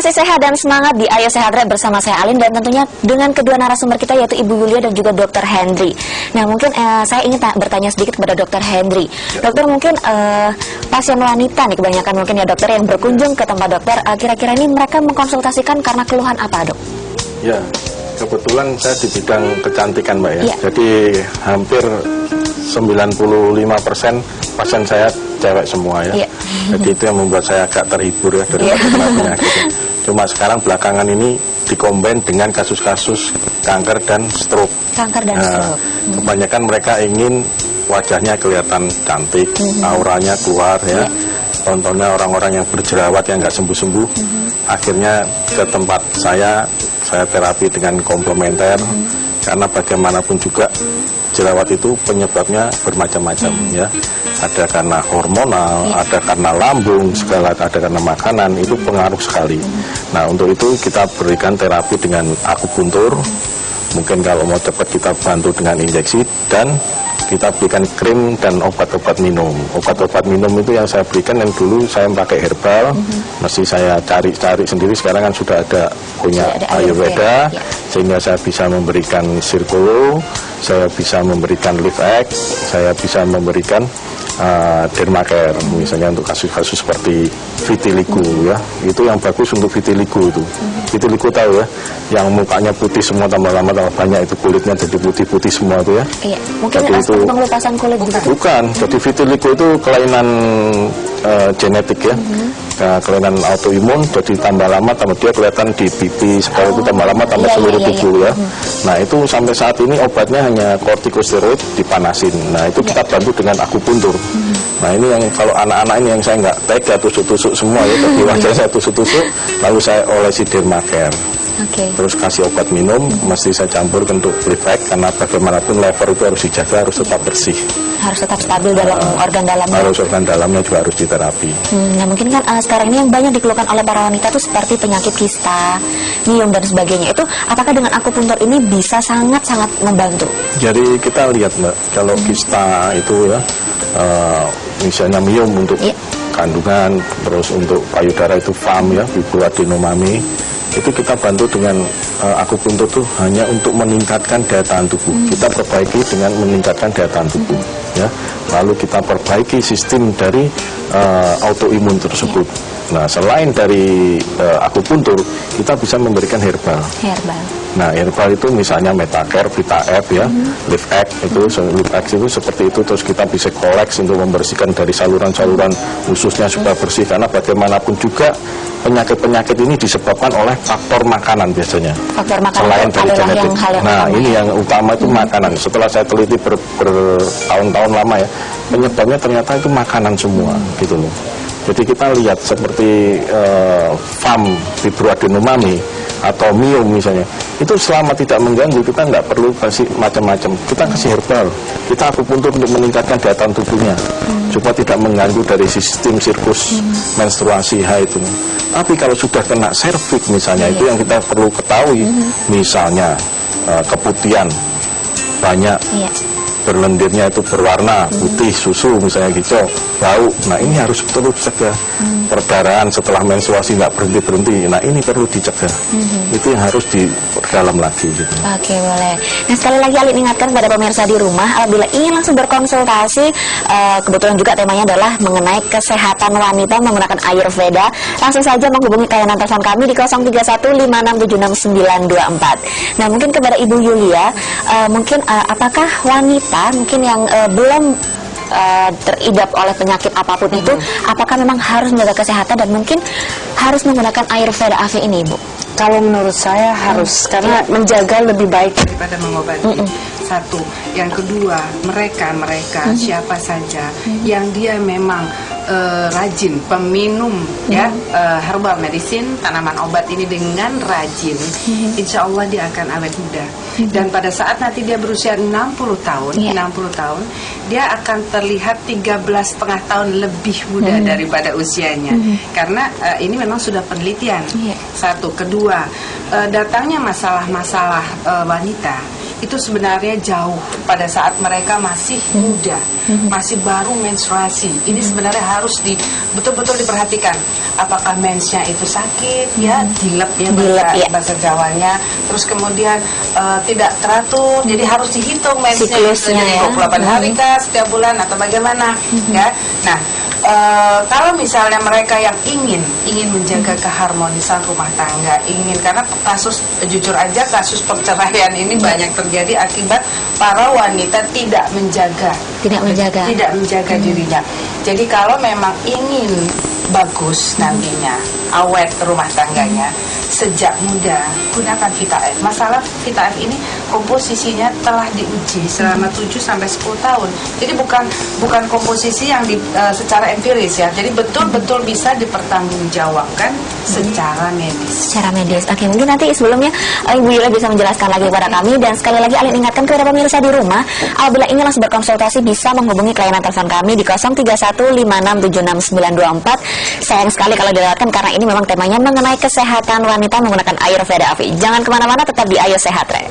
masih sehat dan semangat di Ayo Sehat Rep bersama saya Alin dan tentunya dengan kedua narasumber kita yaitu Ibu Yulia dan juga Dr. Hendry. Nah mungkin saya ingin bertanya sedikit kepada Dr. Hendry. Dokter, mungkin pasien wanita nih kebanyakan mungkin ya dokter yang berkunjung ke tempat dokter, kira-kira ini mereka mengkonsultasikan karena keluhan apa, Dok? Ya, kebetulan saya di bidang kecantikan, Mbak ya. Jadi hampir 95% pasien saya cewek semua ya. Jadi itu yang membuat saya agak terhibur ya dari penyakitnya. Cuma sekarang belakangan ini dikombin dengan kasus-kasus kanker dan stroke. Kanker dan stroke. Kebanyakan mereka ingin wajahnya kelihatan cantik, auranya keluar ya. Contohnya orang-orang yang berjerawat yang nggak sembuh-sembuh, akhirnya ke tempat saya terapi dengan komplementer. Karena bagaimanapun juga jerawat itu penyebabnya bermacam-macam ya. Ada karena hormonal, ada karena lambung, ada karena makanan, itu pengaruh sekali. Nah untuk itu kita berikan terapi dengan akupuntur. Mungkin kalau mau cepat kita bantu dengan injeksi dan kita berikan krim dan obat-obat minum. Obat-obat minum itu yang saya berikan yang dulu saya pakai herbal, mesti saya cari-cari sendiri. Sekarang kan sudah ada punya Ayurveda, sehingga saya bisa memberikan Circolo, saya bisa memberikan Live X, saya bisa memberikan Dermacare, misalnya untuk kasus-kasus seperti vitiligo ya. Itu yang bagus untuk vitiligo itu. Vitiligo tahu ya, yang mukanya putih semua tambah lama tambah banyak itu kulitnya jadi putih-putih semua itu ya. Iya, mungkin itu pengelupasan kulit juga. Bukan, jadi vitiligo itu kelainan genetik ya. Kelainan autoimun, jadi tambah lama tambah dia kelihatan di pipi, supaya itu tambah lama tambah seluruh tubuh ya. Nah itu sampai saat ini obatnya hanya kortikosteroid dipanasin. Nah itu kita bantu dengan akupuntur. Nah ini yang kalau anak-anak ini yang saya nggak tega tusuk-tusuk semua ya, jadi wajah saya tusuk-tusuk, lalu saya olesi Dermacare. Terus kasih obat minum, mesti saya campur untuk Live-X, karena bagaimanapun lever itu harus dijaga, harus tetap bersih. Harus tetap stabil dalam organ dalamnya. Harus organ dalamnya juga harus diterapi. Nah mungkin kan sekarang ini yang banyak dikeluhkan oleh para wanita itu seperti penyakit kista, miom dan sebagainya. Itu apakah dengan akupuntur ini bisa sangat-sangat membantu? Jadi kita lihat Mbak, kalau kista itu ya, misalnya miom untuk kandungan, terus untuk payudara itu FAM ya, fibroadenomami. Itu kita bantu dengan akupuntur itu hanya untuk meningkatkan daya tahan tubuh. Kita perbaiki dengan meningkatkan daya tahan tubuh ya. Lalu kita perbaiki sistem dari autoimun tersebut. Nah selain dari akupuntur, kita bisa memberikan herbal. Nah herbal itu misalnya Metacare, Vita F ya, Live X itu, Live X itu seperti itu. Terus kita bisa koleks untuk membersihkan dari saluran-saluran ususnya supaya bersih. Karena bagaimanapun juga penyakit-penyakit ini disebabkan oleh faktor makanan biasanya. Faktor makanan selain dari genetik. Nah ini yang utama itu makanan. Setelah saya teliti bertahun-tahun lama ya, penyebabnya ternyata itu makanan semua gitu loh. Jadi kita lihat seperti FAM, fibroadenomami atau miom misalnya, itu selama tidak mengganggu kita nggak perlu kasih macam-macam. Kita kasih herbal, kita akupuntur untuk meningkatkan daya tahan tubuhnya supaya tidak mengganggu dari sistem siklus menstruasi itu. Tapi kalau sudah kena serviks misalnya, itu yang kita perlu ketahui, misalnya keputihan banyak, berlendirnya itu berwarna putih, susu misalnya gitu, bau. Nah ini harus terus dicegah. Perdarahan setelah menstruasi nggak berhenti-berhenti. Nah ini perlu dicegah. Itu yang harus diperdalam lagi gitu. Oke, boleh. Nah sekali lagi Alin ingatkan kepada pemirsa di rumah, apabila ingin langsung berkonsultasi, kebetulan juga temanya adalah mengenai kesehatan wanita menggunakan Ayurveda, langsung saja menghubungi layanan telepon kami di 0315676924. Nah mungkin kepada Ibu Yulia, mungkin apakah wanita mungkin yang belum teridap oleh penyakit apapun itu, apakah memang harus menjaga kesehatan dan mungkin harus menggunakan Ayurveda AV ini, Bu? Kalau menurut saya harus, karena menjaga lebih baik daripada mengobati. Satu, yang kedua, mereka siapa saja yang dia memang rajin peminum ya herbal medicine, tanaman obat ini dengan rajin, insya Allah dia akan awet muda. Dan pada saat nanti dia berusia 60 tahun, 60 tahun, dia akan terlihat 13,5 tahun lebih muda daripada usianya. Karena ini memang sudah penelitian. Satu, kedua, datangnya masalah-masalah wanita itu sebenarnya jauh pada saat mereka masih muda, masih baru menstruasi. Ini sebenarnya harus betul-betul diperhatikan. Apakah mensnya itu sakit, ya, dilep ya bahasa Jawanya. Terus kemudian tidak teratur, jadi harus dihitung mensnya. Siklusnya, jadi 28 hari kah setiap bulan atau bagaimana, ya. Nah, kalau misalnya mereka yang ingin menjaga keharmonisan rumah tangga, karena kasus, jujur aja, kasus perceraian ini banyak terjadi akibat para wanita tidak menjaga dirinya. Jadi kalau memang ingin bagus nantinya, awet rumah tangganya sejak muda, gunakan Vita F. Masalah Vita F ini komposisinya telah diuji selama 7-10 tahun. Jadi bukan komposisi yang secara empiris ya. Jadi betul-betul bisa dipertanggungjawabkan secara medis. Secara medis. Oke, mungkin nanti sebelumnya Ibu Yulia bisa menjelaskan lagi kepada kami. Dan sekali lagi Alin ingatkan kepada pemirsa di rumah, apabila ingin langsung berkonsultasi bisa menghubungi layanan telepon kami di 0315676924. Sayang sekali kalau dilewatkan karena ini memang temanya mengenai kesehatan wanita menggunakan Ayurveda Afi. Jangan kemana-mana, tetap di Ayo Sehat Re.